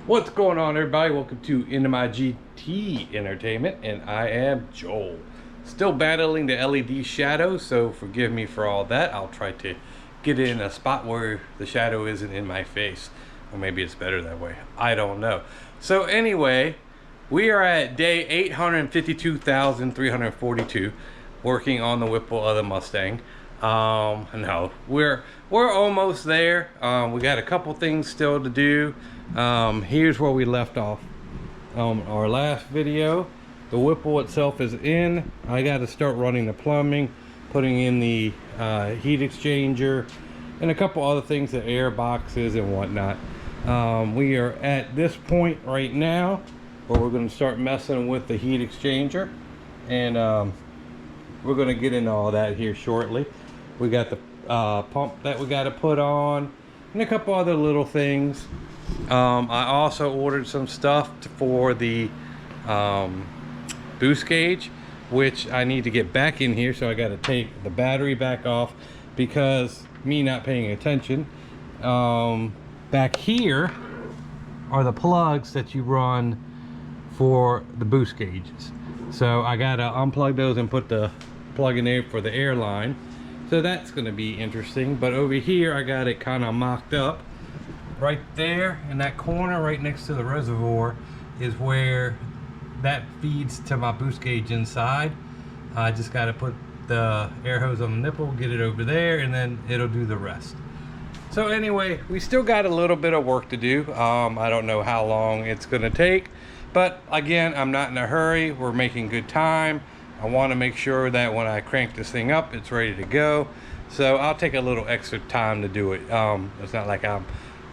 What's going on, everybody? Welcome to Into My GT Entertainment, and I am Joel. Still battling the LED shadow, so forgive me for all that. I'll try to get it in a spot where the shadow isn't in my face, or maybe it's better that way. I don't know. So anyway, we are at day 852,342 working on the Whipple of the Mustang. No, we're almost there. We got a couple things still to do. Here's where we left off our last video. The Whipple itself is in. I got to start running the plumbing, putting in the heat exchanger, and a couple other things, the air boxes and whatnot. We are at this point right now where we're going to start messing with the heat exchanger, and we're going to get into all that here shortly. We got the pump that we got to put on, and a couple other little things. I also ordered some stuff for the boost gauge, which I need to get back in here, so I got to take the battery back off because me not paying attention. Back here are the plugs that you run for the boost gauges, so I got to unplug those and put the plug in there for the air line, so that's going to be interesting. But over here I got it kind of mocked up. Right there in that corner right next to the reservoir is where that feeds to my boost gauge inside. I just got to put the air hose on the nipple, get it over there, and then it'll do the rest. So anyway, we still got a little bit of work to do. I don't know how long it's going to take, but again, I'm not in a hurry. We're making good time. I want to make sure that when I crank this thing up, it's ready to go. So I'll take a little extra time to do it. It's not like I'm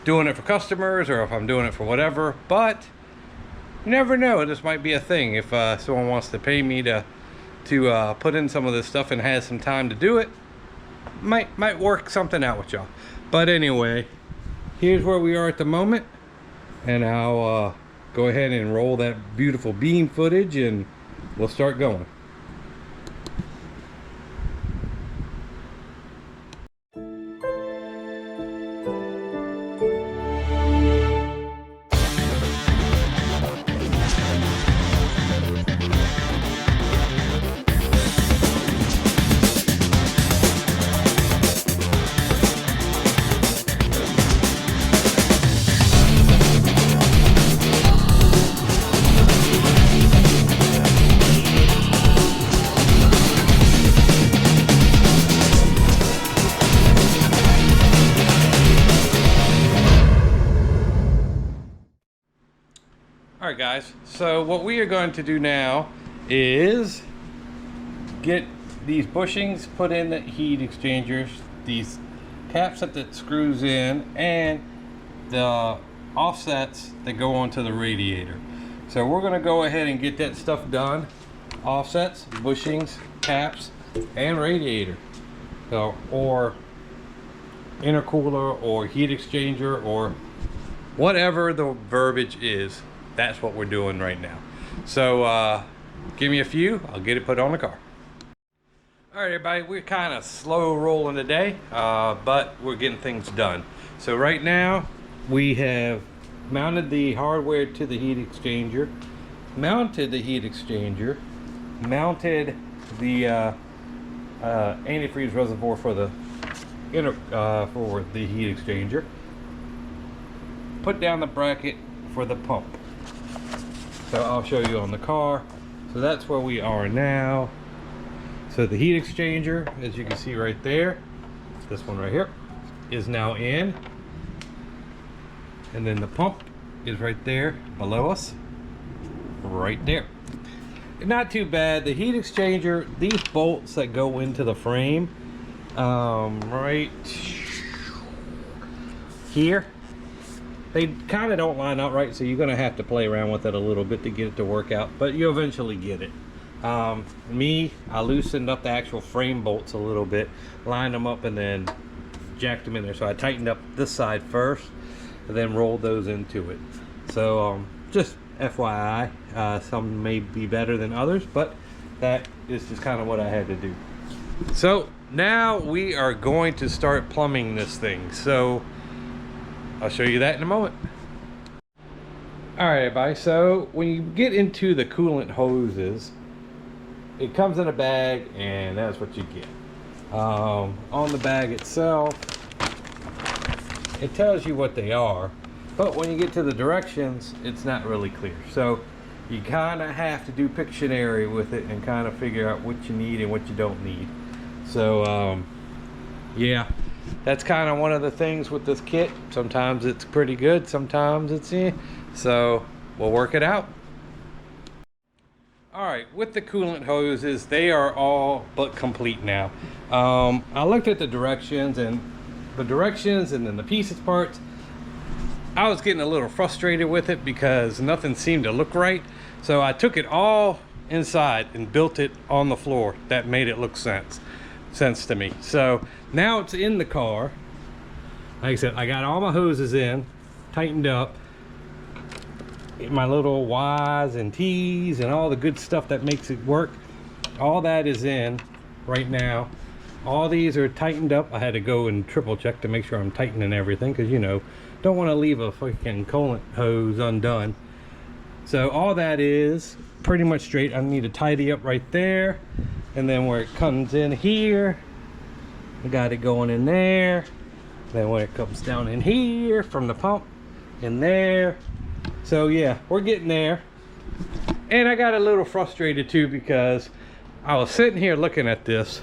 doing it for customers or if I'm doing it for whatever, but you never know. This might be a thing. If someone wants to pay me to put in some of this stuff and has some time to do it, might work something out with y'all. But anyway, here's where we are at the moment, and I'll go ahead and roll that beautiful beam footage and we'll start going. Alright guys, so what we are going to do now is get these bushings put in the heat exchangers, these caps that it screws in, and the offsets that go onto the radiator. So we're going to go ahead and get that stuff done. Offsets, bushings, caps, and radiator. So, or intercooler or heat exchanger or whatever the verbiage is. That's what we're doing right now. So give me a few, I'll get it put on the car. All right, everybody, we're kind of slow rolling today, but we're getting things done. So right now we have mounted the hardware to the heat exchanger, mounted the heat exchanger, mounted the antifreeze reservoir for the heat exchanger, put down the bracket for the pump. So I'll show you on the car. So that's where we are now. So the heat exchanger, as you can see right there, this one right here, is now in. And then the pump is right there below us, right there. Not too bad. The heat exchanger, these bolts that go into the frame, right here, they kind of don't line up right, so you're going to have to play around with it a little bit to get it to work out, but you eventually get it. I loosened up the actual frame bolts a little bit, lined them up, and then jacked them in there. So I tightened up this side first, and then rolled those into it. So just FYI, some may be better than others, but that is just kind of what I had to do. So now we are going to start plumbing this thing. So I'll show you that in a moment. All right, everybody. So when you get into the coolant hoses, it comes in a bag, and that's what you get. On the bag itself, it tells you what they are, but when you get to the directions, it's not really clear. So you kind of have to do Pictionary with it and kind of figure out what you need and what you don't need. So yeah, that's kind of one of the things with this kit. Sometimes it's pretty good, sometimes it's so we'll work it out. All right, with the coolant hoses, they are all but complete now. I looked at the directions and then the pieces parts. I was getting a little frustrated with it because nothing seemed to look right. So I took it all inside and built it on the floor. That made it look sense to me. So now it's in the car. Like I said, I got all my hoses in, tightened up. My little Y's and T's and all the good stuff that makes it work, all that is in right now. All these are tightened up. I had to go and triple check to make sure I'm tightening everything, because you know, don't want to leave a freaking coolant hose undone. So all that is pretty much straight. I need to tidy up right there, and then where it comes in here, I got it going in there. Then when it comes down in here from the pump, in there. So yeah, we're getting there. And I got a little frustrated too, because I was sitting here looking at this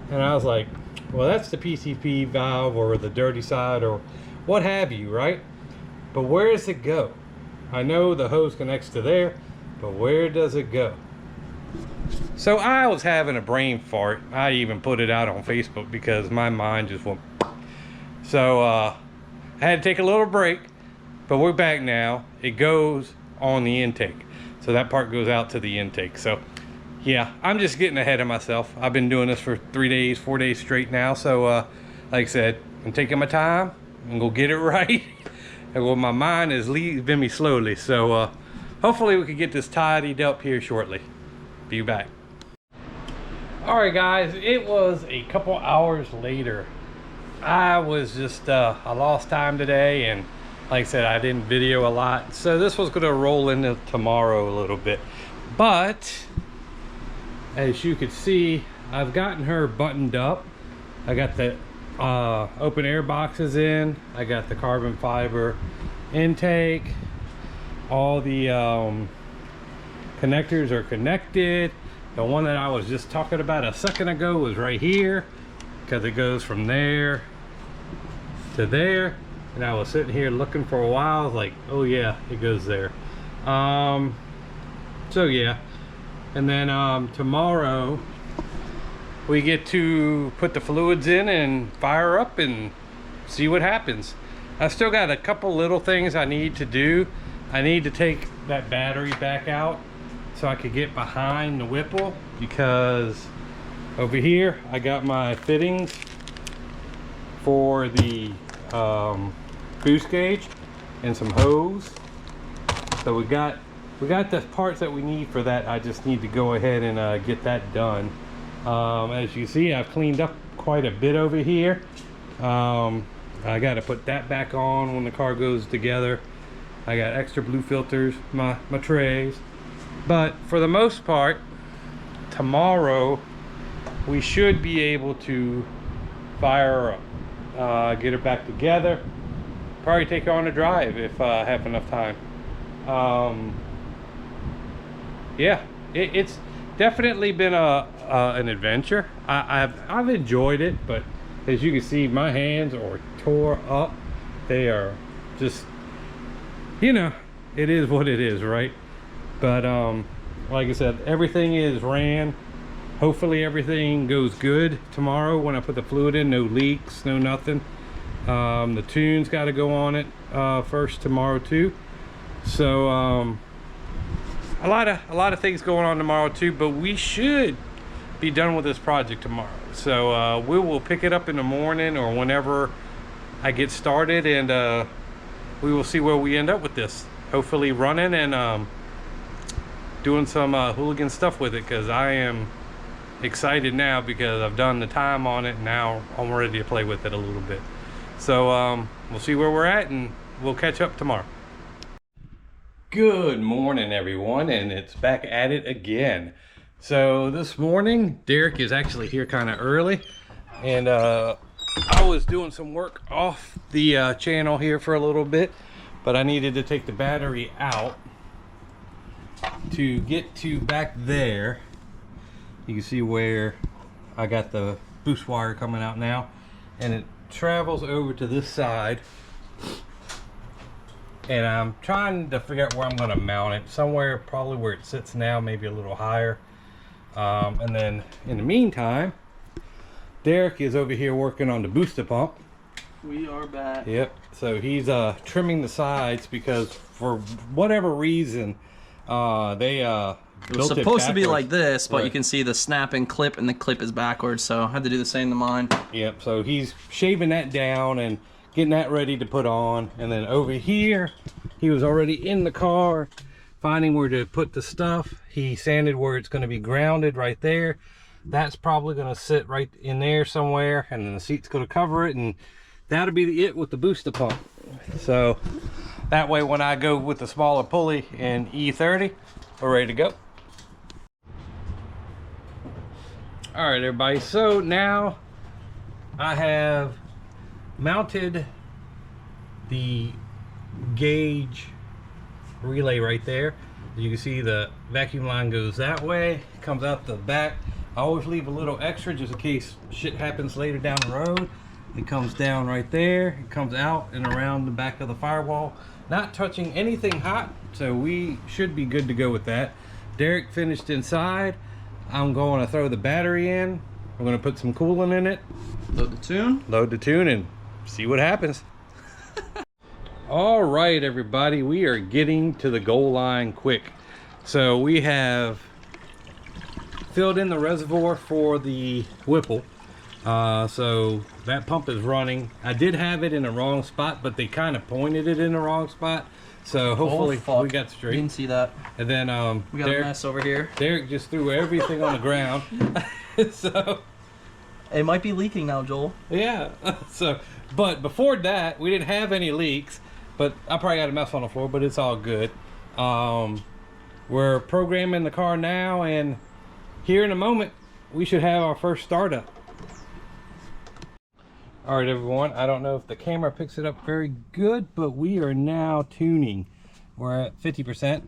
and I was like, well, that's the PCP valve or the dirty side or what have you, right? But where does it go? I know the hose connects to there, but where does it go? So I was having a brain fart. I even put it out on Facebook because my mind just went. So I had to take a little break. But we're back now. It goes on the intake. So that part goes out to the intake. So yeah, I'm just getting ahead of myself. I've been doing this for 3 days, 4 days straight now. So like I said, I'm taking my time and go get it right. And well, my mind is leaving me slowly. So hopefully we can get this tidied up here shortly. Be back. All right, guys, it was a couple hours later. I was just, I lost time today, and like I said, I didn't video a lot, so this was going to roll into tomorrow a little bit. But as you can see, I've gotten her buttoned up. I got the open air boxes in. I got the carbon fiber intake. All the connectors are connected. The one that I was just talking about a second ago was right here, because it goes from there to there. And I was sitting here looking for a while. I was like, oh yeah, it goes there. So yeah. And then tomorrow we get to put the fluids in and fire up and see what happens. I still got a couple little things I need to do. I need to take that battery back out so I could get behind the Whipple, because over here I got my fittings for the boost gauge and some hose. So we got the parts that we need for that. I just need to go ahead and get that done. As you see, I've cleaned up quite a bit over here. I got to put that back on when the car goes together. I got extra blue filters, my trays. But for the most part, tomorrow we should be able to fire her up, get her back together, probably take her on a drive if I have enough time. Yeah, it's definitely been an adventure. I've enjoyed it, but as you can see, my hands are tore up. They are just, you know, it is what it is, right? But like I said, everything is ran. Hopefully everything goes good tomorrow when I put the fluid in. No leaks, no nothing. The tune's got to go on it first tomorrow too. So a lot of things going on tomorrow too, but we should be done with this project tomorrow. So we will pick it up in the morning or whenever I get started, and we will see where we end up with this. Hopefully running and doing some hooligan stuff with it, because I am excited now because I've done the time on it. Now I'm ready to play with it a little bit. So we'll see where we're at, and we'll catch up tomorrow. Good morning, everyone, and it's back at it again. So this morning, Derek is actually here kind of early, and I was doing some work off the channel here for a little bit, but I needed to take the battery out to get to back there. You can see where I got the boost wire coming out now, and it travels over to this side. And I'm trying to figure out where I'm going to mount it. Somewhere probably where it sits now, maybe a little higher. And then in the meantime, Derek is over here working on the booster pump. We are back. Yep. So he's trimming the sides because for whatever reason, they it was supposed to be like this, but right. You can see the snapping clip and the clip is backwards. So I had to do the same to mine. Yep. So he's shaving that down and getting that ready to put on. And then over here, he was already in the car finding where to put the stuff. He sanded where it's going to be grounded right there. That's probably going to sit right in there somewhere, and then the seat's going to cover it, and that'll be it with the booster pump. So that way when I go with the smaller pulley in E30, we're ready to go. All right, everybody, so now I have mounted the gauge relay right there. You can see the vacuum line goes that way, comes out the back. I always leave a little extra just in case shit happens later down the road. It comes down right there, it comes out and around the back of the firewall, not touching anything hot, so we should be good to go with that. Derek finished inside. I'm going to throw the battery in. We're going to put some coolant in it, load the tune and see what happens. All right, everybody, we are getting to the goal line quick. So we have filled in the reservoir for the Whipple. So that pump is running. I did have it in the wrong spot, but they kind of pointed it in the wrong spot. So hopefully we got straight. You didn't see that. And then we got a mess over here. Derek just threw everything on the ground. So it might be leaking now, Joel. Yeah. So, but before that, we didn't have any leaks. But I probably got a mess on the floor, but it's all good. We're programming the car now, and here in a moment, we should have our first startup. All right, everyone. I don't know if the camera picks it up very good, but we are now tuning. We're at 50%.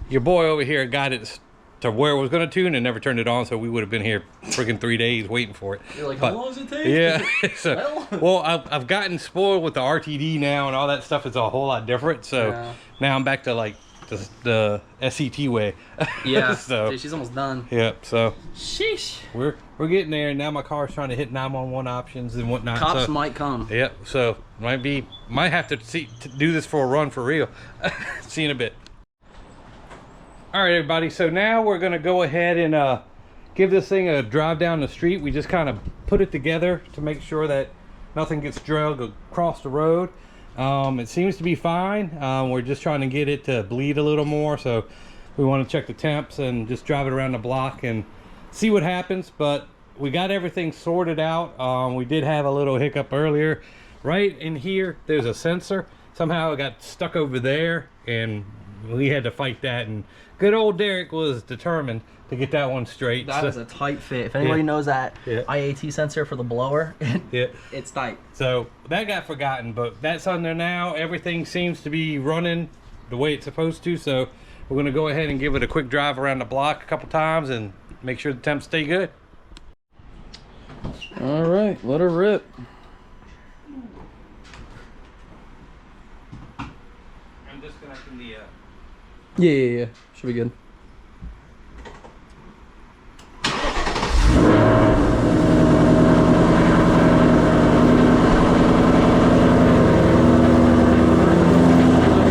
Your boy over here got it to where it was going to tune and never turned it on, so we would have been here freaking 3 days waiting for it. You're like, how long does it take? Yeah. So, well, I've gotten spoiled with the RTD now, and all that stuff is a whole lot different. So yeah. Now I'm back to like the SCT way. Yeah. So dude, she's almost done. Yep. So sheesh. We're getting there. Now my car's trying to hit 911 options and whatnot. Cops might come. Yep. So might have to do this for a run for real. See you in a bit. All right, everybody, so now we're gonna go ahead and give this thing a drive down the street. We just kind of put it together to make sure that nothing gets dragged across the road. It seems to be fine. We're just trying to get it to bleed a little more, so we want to check the temps and just drive it around the block and see what happens. But we got everything sorted out. We did have a little hiccup earlier. Right in here, there's a sensor. Somehow it got stuck over there, and we had to fight that, and good old Derek was determined to get that one straight. That is a tight fit. If anybody knows that IAT sensor for the blower, it's tight. So that got forgotten, but that's on there now. Everything seems to be running the way it's supposed to, so we're going to go ahead and give it a quick drive around the block a couple times and make sure the temps stay good. All right, let her rip. I'm disconnecting the Yeah. Should be good.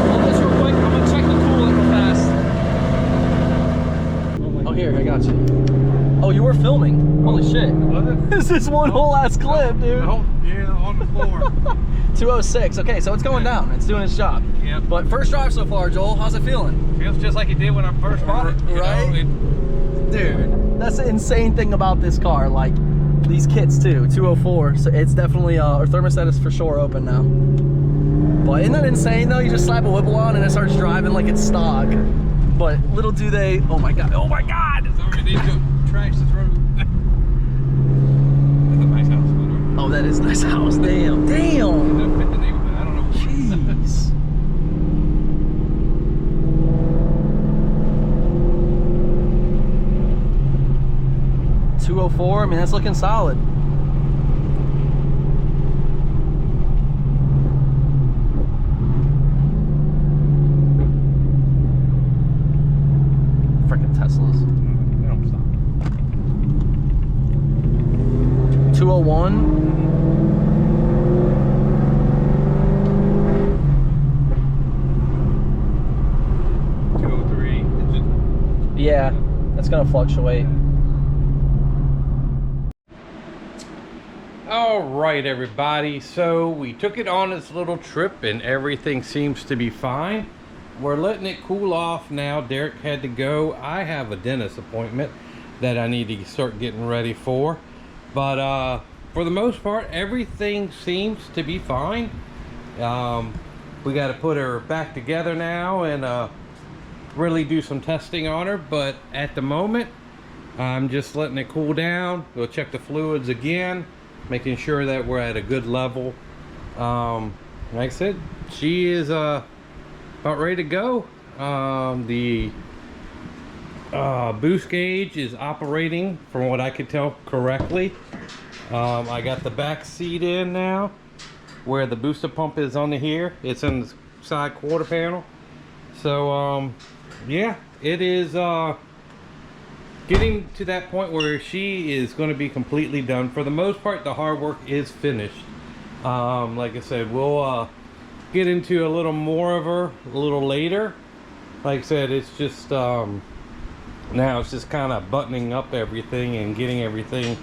Hold this real quick. I'm gonna check the coolant real fast. Oh, here, I got you. Oh, you were filming. Holy shit. Was it? This is one whole ass clip, dude. Yeah, on the floor. 206. Okay, so it's going down. It's doing its job. Yeah. But first drive so far, Joel. How's it feeling? Feels just like it did when I first bought it. Right? Dude, that's the insane thing about this car. Like, these kits too. 204. So it's definitely our thermostat is for sure open now. But isn't that insane though? You just slap a Whipple on and it starts driving like it's stock. But little do they, oh my God, oh my God! Sorry, they don't trash this road. That's a nice house, by the way. Oh, that is a nice house, damn, damn! It doesn't fit the neighborhood, I don't know. Jeez. 204, I mean, that's looking solid. Freaking Teslas. They don't stop. 201. Yeah, that's gonna fluctuate. All right, everybody, so we took it on this little trip and everything seems to be fine. We're letting it cool off now. Derek had to go. I have a dentist appointment that I need to start getting ready for, but for the most part everything seems to be fine. We got to put her back together now and really do some testing on her, but at the moment I'm just letting it cool down. We'll check the fluids again, making sure that we're at a good level. Like I said, she is about ready to go. The boost gauge is operating from what I could tell correctly. I got the back seat in now where the booster pump is on here. It's in the side quarter panel. So yeah, it is getting to that point where she is going to be completely done. For the most part, the hard work is finished. Like I said, we'll get into a little more of her a little later. Like I said, it's just now it's just kind of buttoning up everything and getting everything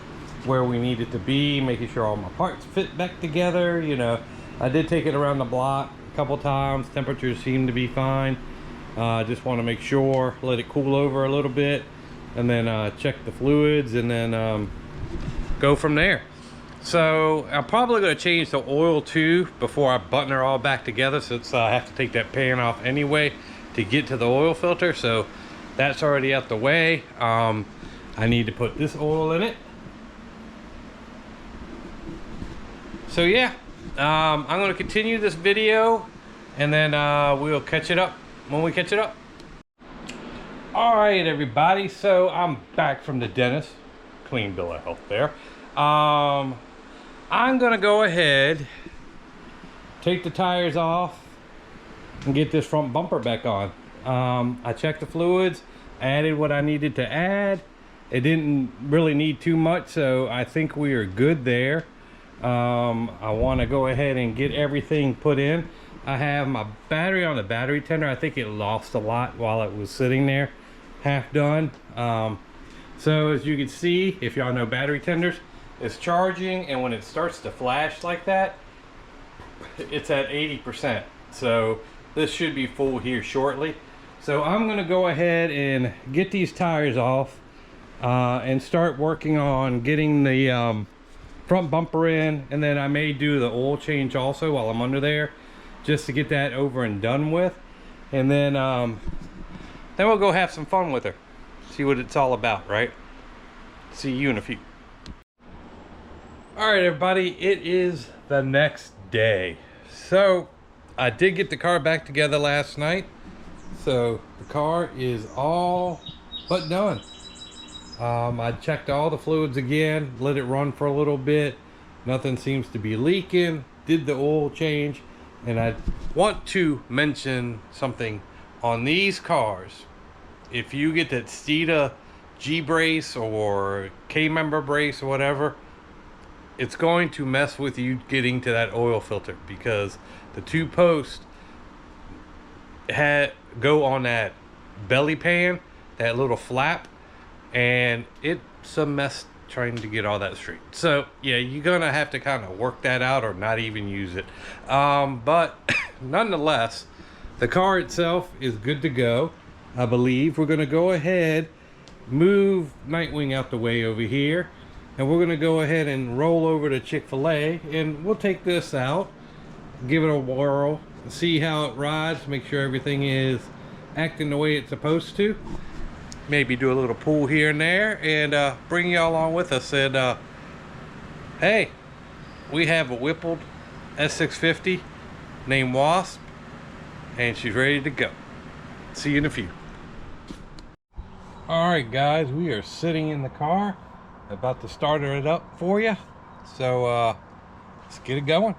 where we need it to be, making sure all my parts fit back together. You know, I did take it around the block a couple times. Temperatures seem to be fine. Just want to make sure, let it cool over a little bit, and then check the fluids, and then go from there. So I'm probably going to change the oil too before I button her all back together, since I have to take that pan off anyway to get to the oil filter. So that's already out the way. I need to put this oil in it. So yeah, I'm going to continue this video, and then we'll catch it up when we catch it up. All right, everybody, so I'm back from the dentist. Clean bill of health there. I'm gonna go ahead, take the tires off, and get this front bumper back on. I checked the fluids, added what I needed to add. It didn't really need too much, so I think we are good there. I want to go ahead and get everything put in. I have my battery on the battery tender. I think it lost a lot while it was sitting there, half done. So as you can see, if y'all know battery tenders, it's charging, and when it starts to flash like that, it's at 80%. So this should be full here shortly. So I'm going to go ahead and get these tires off and start working on getting the front bumper in, and then I may do the oil change also while I'm under there, just to get that over and done with. And then we'll go have some fun with her, see what it's all about, right? See you in a few. All right, everybody, it is the next day. So I did get the car back together last night, so the car is all but done. I checked all the fluids again, let it run for a little bit. Nothing seems to be leaking. Did the oil change. And I want to mention something on these cars. If you get that Steeda G brace or K member brace or whatever, it's going to mess with you getting to that oil filter, because the two posts go on that belly pan, that little flap, and it's a mess trying to get all that straight. So yeah, you're gonna have to kind of work that out or not even use it. But nonetheless, the car itself is good to go. I believe we're gonna go ahead, move Nightwing out the way over here, and we're gonna go ahead and roll over to Chick-fil-A, and we'll take this out, give it a whirl, see how it rides, make sure everything is acting the way it's supposed to. Maybe do a little pull here and there, and bring y'all along with us. And hey, we have a Whipple S650 named Wasp, and she's ready to go. See you in a few. All right, guys, we are sitting in the car, about to start it up for you. So let's get it going.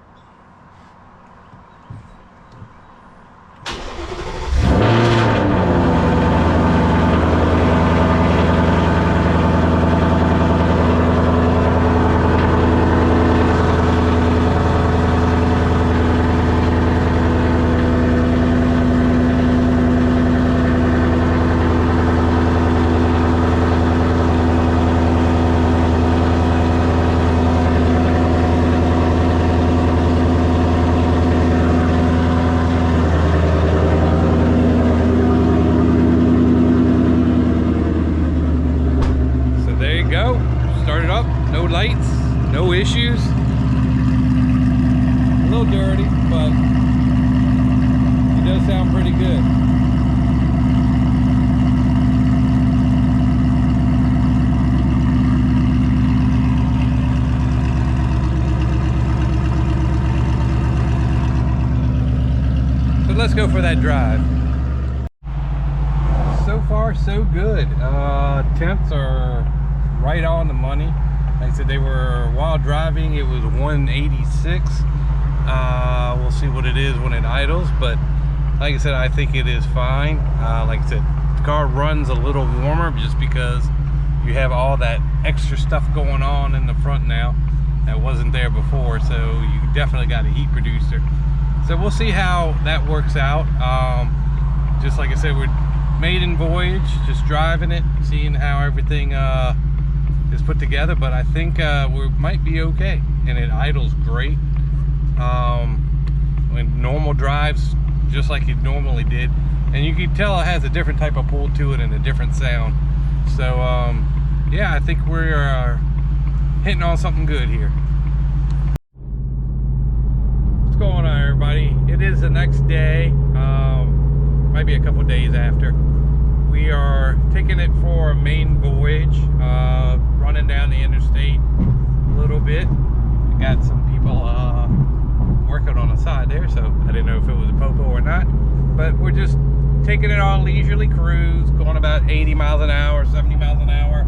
Lights, no issues. A little dirty, but it does sound pretty good. So let's go for that drive. So far, so good. Temps are right on the money. Like I said, they were, while driving, it was 186. We'll see what it is when it idles, but like I said, I think it is fine. Like I said, the car runs a little warmer just because you have all that extra stuff going on in the front now that wasn't there before, so you definitely got a heat producer. So we'll see how that works out. Just like I said, we're maiden voyage, just driving it, seeing how everything is put together, but I think we might be okay, and it idles great. When normal drives just like it normally did, and you can tell it has a different type of pull to it and a different sound. So yeah, I think we're hitting on something good here. What's going on, everybody? It is the next day, might be a couple days after. We are taking it for a main voyage, running down the interstate a little bit. I got some people working on the side there, so I didn't know if it was a popo or not. But we're just taking it on leisurely cruise, going about 80 miles an hour, 70 miles an hour.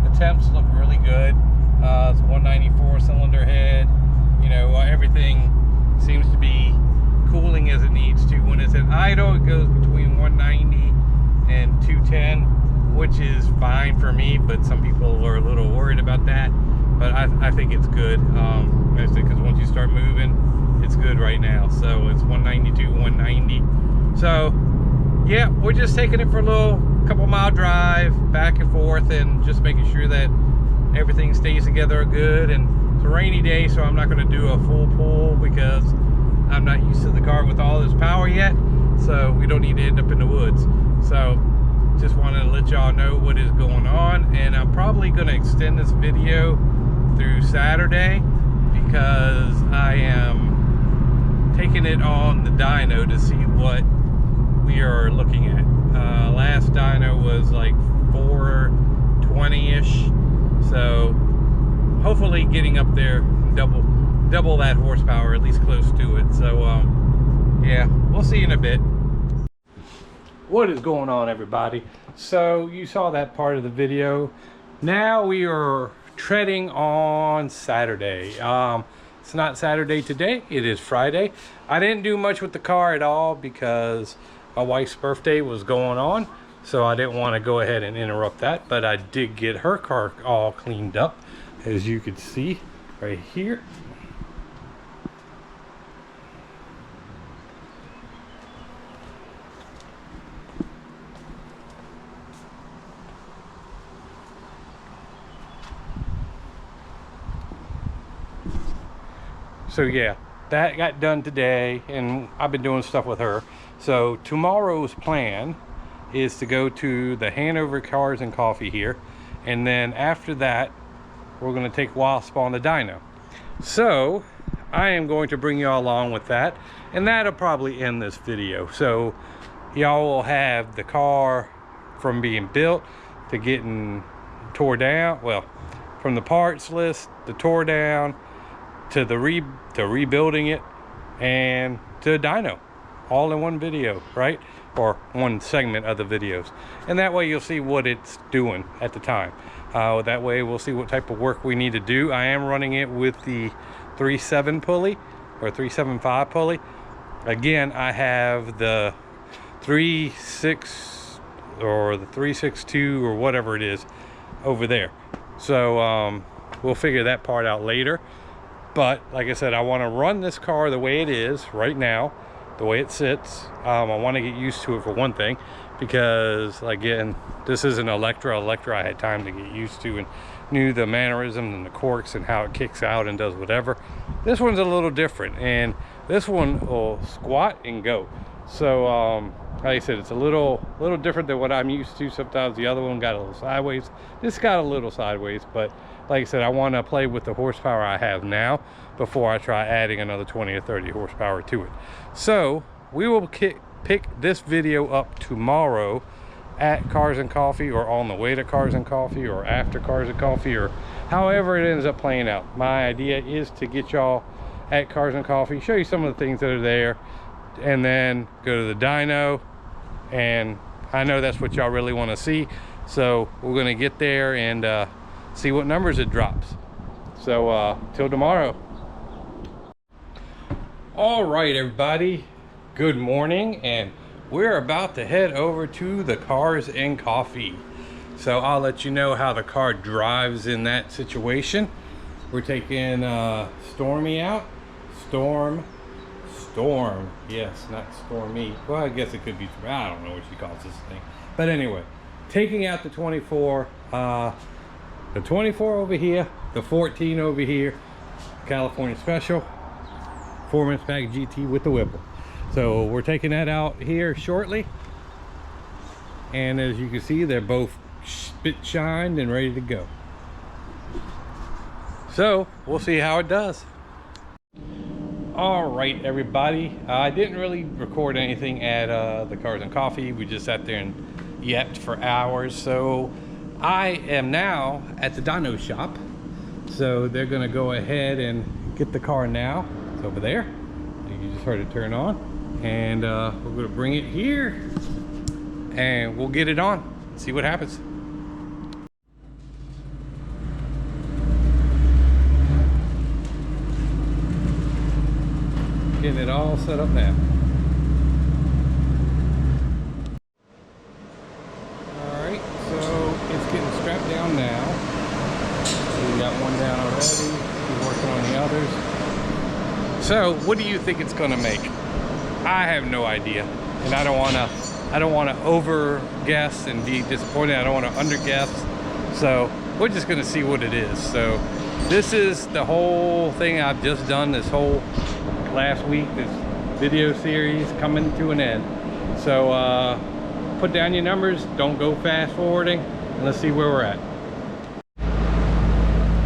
The temps look really good. It's 194 cylinder head. You know, everything seems to be cooling as it needs to. When it's at idle, it goes between 190 and 210, which is fine for me, but some people are a little worried about that. But I think it's good, because once you start moving, it's good right now. So it's 192, 190. So yeah, we're just taking it for a little couple mile drive back and forth, and just making sure that everything stays together good. And it's a rainy day, so I'm not going to do a full pull because I'm not used to the car with all this power yet, so we don't need to end up in the woods. So just wanted to let y'all know what is going on, and I'm probably going to extend this video through Saturday because I am taking it on the dyno to see what we are looking at. Last dyno was like 420-ish, so hopefully getting up there, double that horsepower, at least close to it. So yeah, we'll see in a bit. What is going on, everybody? So you saw that part of the video. Now we are treading on Saturday. It's not Saturday today, it is Friday. I didn't do much with the car at all because my wife's birthday was going on, so I didn't want to go ahead and interrupt that. But I did get her car all cleaned up, as you can see right here. So yeah, that got done today, and I've been doing stuff with her. So tomorrow's plan is to go to the Hanover Cars and Coffee here, and then after that we're going to take Wasp on the dyno. So I am going to bring y'all along with that, and that'll probably end this video. So y'all will have the car from being built to getting tore down, well, from the parts list to tore down to the rebuilding it and to dyno, all in one video, right? Or one segment of the videos, and that way you'll see what it's doing at the time. That way we'll see what type of work we need to do. I am running it with the 3.7 pulley or 3.75 pulley. Again, I have the 3.6 or the 3.62 or whatever it is over there. So we'll figure that part out later. But like I said, I want to run this car the way it is right now, the way it sits. I want to get used to it for one thing, because again, this isn't Electra. I had time to get used to and knew the mannerisms and the corks and how it kicks out and does whatever. This one's a little different, and this one will squat and go. So like I said, it's a little different than what I'm used to. Sometimes the other one got a little sideways. This got a little sideways, but like I said, I want to play with the horsepower I have now before I try adding another 20 or 30 horsepower to it. So we will pick this video up tomorrow at Cars and Coffee, or on the way to Cars and Coffee, or after Cars and Coffee, or however it ends up playing out. My idea is to get y'all at Cars and Coffee, show you some of the things that are there, and then go to the dyno. And I know that's what y'all really want to see, so we're going to get there and see what numbers it drops. So till tomorrow. All right, everybody, good morning, and we're about to head over to the Cars and Coffee. So I'll let you know how the car drives in that situation. We're taking Stormy out. Storm, yes, not Stormy. Well, I guess it could be, I don't know what she calls this thing. But anyway, taking out the 24, the 24 over here, the 14 over here, California Special, 4-inch pack GT with the Whipple. So we're taking that out here shortly. And as you can see, they're both spit shined and ready to go. So we'll see how it does. All right, everybody, I didn't really record anything at the Cars and Coffee. We just sat there and yapped for hours. So I am now at the dyno shop. So they're gonna go ahead and get the car now. It's over there. You just heard it turn on. And we're gonna bring it here and we'll get it on, see what happens. Getting it all set up now. Alright, so it's getting strapped down now. So we got one down already. We're working on the others. So what do you think it's gonna make? I have no idea. And I don't wanna over guess and be disappointed. I don't wanna under guess. So we're just gonna see what it is. So this is the whole thing I've just done this whole last week, this video series coming to an end. So put down your numbers, don't go fast forwarding, and let's see where we're at.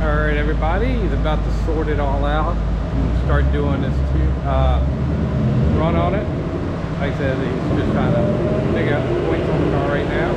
All right, everybody, he's about to sort it all out and start doing this run on it. Like I said, he's just trying to figure out the points on the car right now.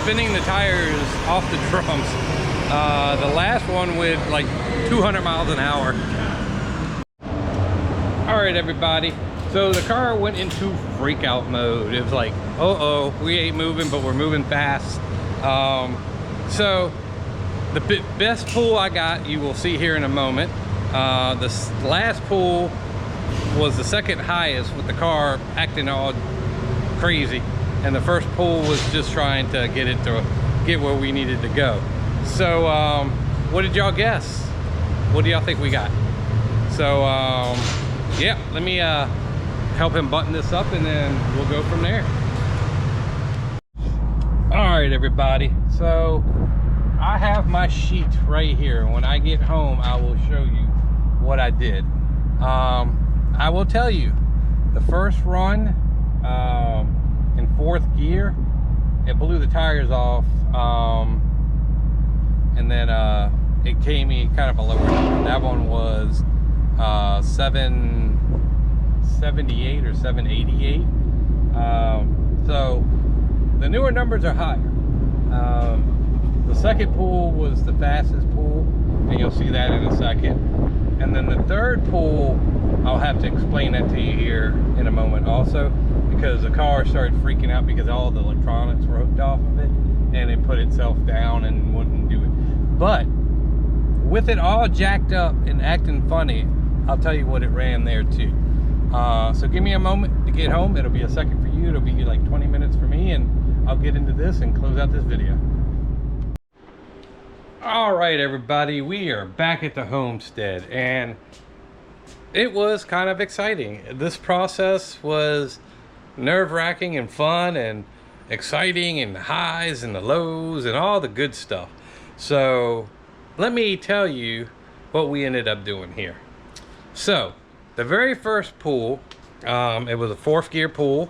spinning the tires off the drums. The last one with like 200 miles an hour. All right, everybody. So the car went into freak out mode. It was like, uh-oh, we ain't moving, but we're moving fast. So the best pull I got, you will see here in a moment. The last pull was the second highest with the car acting all crazy. And the first pull was just trying to get it to get where we needed to go. So what did y'all guess? What do y'all think we got? So yeah, let me help him button this up and then we'll go from there. All right, everybody, so I have my sheet right here. When I get home, I will show you what I did. I will tell you, the first run in 4th gear, it blew the tires off, and then it came me kind of a lower number. That one was 778 or 788. So the newer numbers are higher. The second pull was the fastest pull, and you'll see that in a second. And then the third pull, I'll have to explain that to you here in a moment also, because the car started freaking out because all the electronics were hooked off of it, and it put itself down and wouldn't do it. But with it all jacked up and acting funny, I'll tell you what it ran there too. So give me a moment to get home. It'll be a second for you. It'll be like 20 minutes for me, and I'll get into this and close out this video. All right, everybody, we are back at the homestead, and it was kind of exciting. This process was nerve-wracking and fun and exciting, and the highs and the lows and all the good stuff. So let me tell you what we ended up doing here. So the very first pull, it was a 4th gear pull,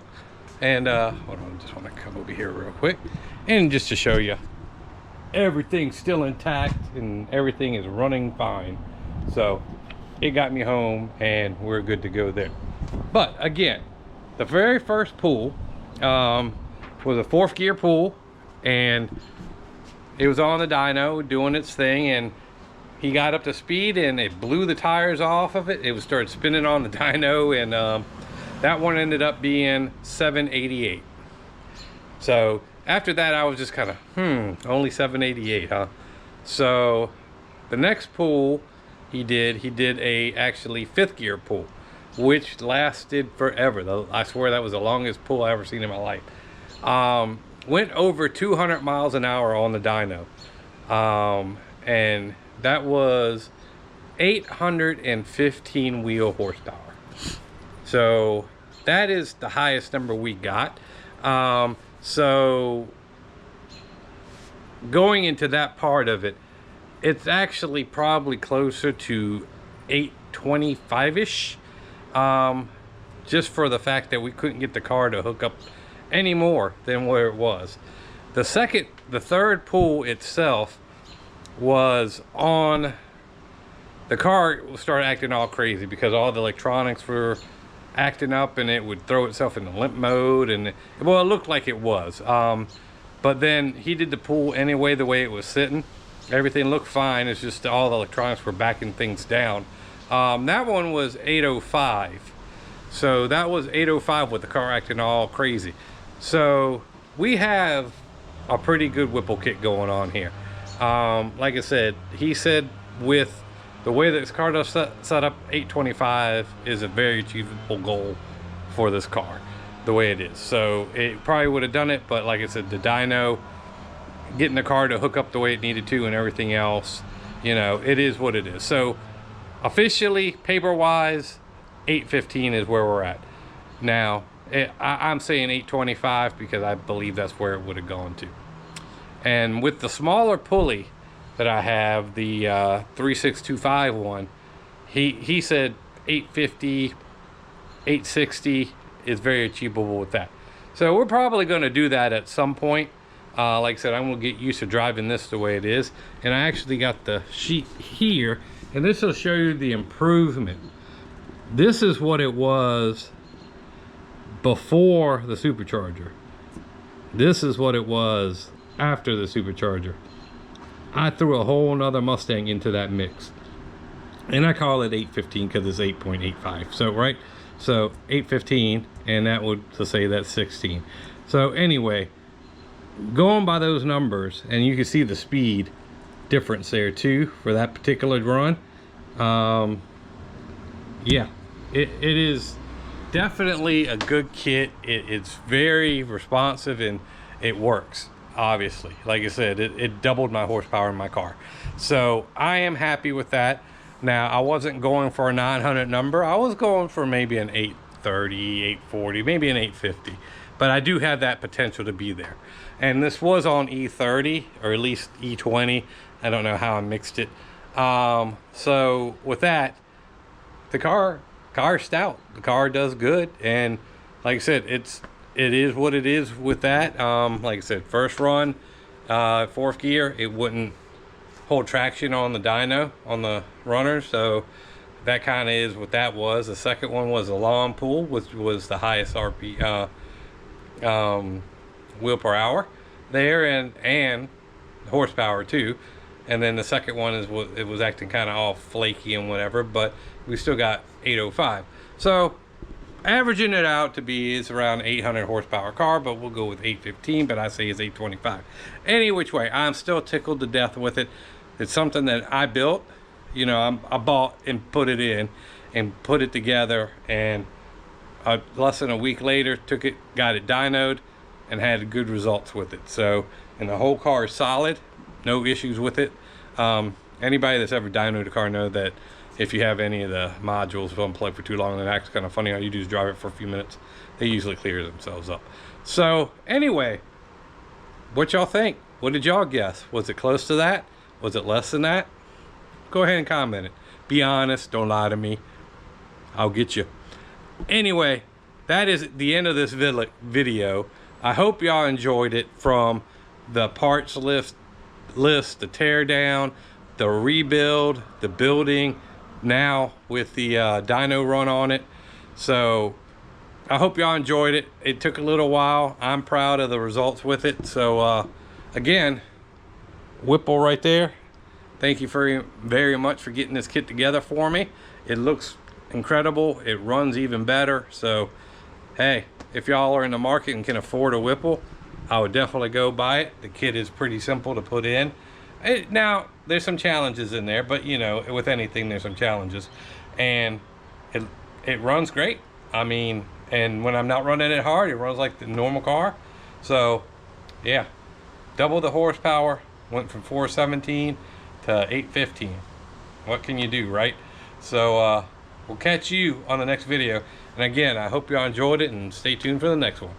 and hold on, I just want to come over here real quick, and just to show you, everything's still intact and everything is running fine. So it got me home and we're good to go there. But again, the very first pull was a 4th gear pull, and it was on the dyno doing its thing, and he got up to speed and it blew the tires off of it. It was started spinning on the dyno, and that one ended up being 788. So after that, I was just kind of, only 788, huh? So the next pull he did a actually 5th gear pull, which lasted forever. I swear that was the longest pull I ever seen in my life. Went over 200 miles an hour on the dyno. And that was 815 wheel horsepower. So that is the highest number we got. So going into that part of it, it's actually probably closer to 825-ish, just for the fact that we couldn't get the car to hook up any more than where it was. The third pull itself was on, the car started acting all crazy because all the electronics were acting up, and it would throw itself into limp mode, and well, it looked like it was, but then he did the pull anyway, the way it was sitting. Everything looked fine. It's just all the electronics were backing things down. That one was 805. So that was 805 with the car acting all crazy. So we have a pretty good Whipple kit going on here. Like I said, he said with the way that this car does set up, 825 is a very achievable goal for this car, the way it is. So it probably would have done it, but like I said, the dyno, getting the car to hook up the way it needed to and everything else, you know, it is what it is. So officially, paper-wise, 815 is where we're at. Now, I'm saying 825 because I believe that's where it would have gone to. And with the smaller pulley that I have, the 3625 one, he said 850, 860 is very achievable with that. So we're probably going to do that at some point. Like I said, I'm going to get used to driving this the way it is. And I actually got the sheet here, and this will show you the improvement. This is what it was before the supercharger. This is what it was after the supercharger. I threw a whole nother Mustang into that mix, and I call it 815 because it's 8.85. So right, so 815, and that would, to say that's 16. So anyway, going by those numbers, and you can see the speed difference there too for that particular run. Yeah, it is definitely a good kit. It's very responsive and it works. Obviously, like I said, it doubled my horsepower in my car, so I am happy with that. Now, I wasn't going for a 900 number. I was going for maybe an 830, 840, maybe an 850, but I do have that potential to be there. And this was on E30, or at least E20. I don't know how I mixed it. So with that, the car's stout. The car does good, and like I said, it is what it is with that. Like I said, first run, fourth gear, it wouldn't hold traction on the dyno, on the runner, so that kind of is what that was. The second one was a lawn pool, which was the highest RP wheel per hour there, and horsepower too. And then the second one is what it was acting kind of all flaky and whatever, but we still got 805. So averaging it out to be is around 800 horsepower car, but we'll go with 815, but I say it's 825. Any which way, I'm still tickled to death with it. It's something that I built, you know, I bought and put it in and put it together, and less than a week later took it, got it dynoed, and had good results with it. So, and the whole car is solid, no issues with it. Anybody that's ever dynoed a car know that if you have any of the modules unplugged for too long, and it acts kind of funny, all you do is drive it for a few minutes, they usually clear themselves up. So anyway, what y'all think? What did y'all guess? Was it close to that? Was it less than that? Go ahead and comment it. Be honest, don't lie to me. I'll get you. Anyway, that is the end of this video. I hope y'all enjoyed it, from the parts list, the tear down, the rebuild, the building, now with the dyno run on it. So I hope y'all enjoyed it. It took a little while. I'm proud of the results with it. So again, Whipple right there, thank you very much for getting this kit together for me. It looks incredible. It runs even better. So hey, if y'all are in the market and can afford a Whipple, I would definitely go buy it. The kit is pretty simple to put in. Now, there's some challenges in there, but you know, with anything, there's some challenges. And it runs great. I mean, and when I'm not running it hard, it runs like the normal car. So, yeah, double the horsepower, went from 417 to 815. What can you do, right? So, we'll catch you on the next video. And again, I hope y'all enjoyed it, and stay tuned for the next one.